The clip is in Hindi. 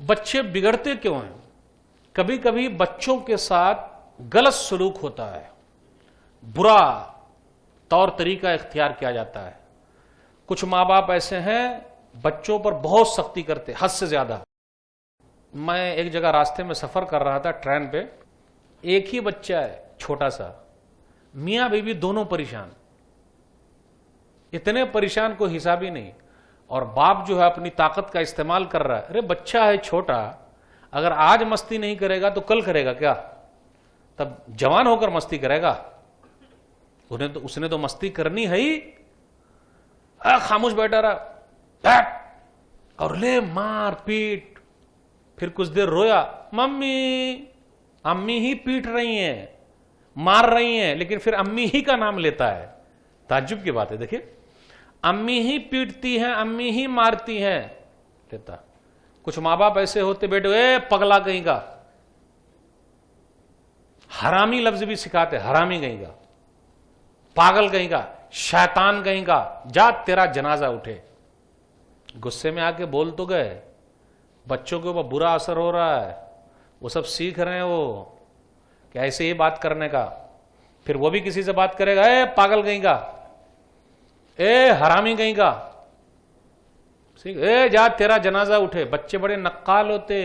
बच्चे बिगड़ते क्यों हैं? कभी कभी बच्चों के साथ गलत सलूक होता है, बुरा तौर तरीका इख्तियार किया जाता है। कुछ माँ बाप ऐसे हैं बच्चों पर बहुत सख्ती करते, हद से ज्यादा। मैं एक जगह रास्ते में सफर कर रहा था ट्रेन पे, एक ही बच्चा है छोटा सा, मियां बीवी दोनों परेशान, इतने परेशान को हिसाब ही नहीं। और बाप जो है अपनी ताकत का इस्तेमाल कर रहा है। अरे बच्चा है छोटा, अगर आज मस्ती नहीं करेगा तो कल करेगा क्या? तब जवान होकर मस्ती करेगा। उसने तो मस्ती करनी है ही। खामोश बैठा रहा, बैठ, और ले मार पीट। फिर कुछ देर रोया, मम्मी, अम्मी ही पीट रही हैं, मार रही हैं, लेकिन फिर अम्मी ही का नाम लेता है। ताज्जुब की बात है। देखिए, अम्मी ही पीटती हैं, अम्मी ही मारती हैं लेता। कुछ माँ बाप ऐसे होते, बेटे ए पगला कहीं का, हरामी लफ्ज भी सिखाते, हरामी कहीं का, पागल कहीं का, शैतान कहीं का, जा तेरा जनाजा उठे। गुस्से में आके बोल तो गए, बच्चों के ऊपर बुरा असर हो रहा है, वो सब सीख रहे हैं वो कि ऐसे ही बात करने का। फिर वो भी किसी से बात करेगा, ए पागल कहीं का, ए हरामी कहीं का, ए जा तेरा जनाजा उठे। बच्चे बड़े नक्काल होते।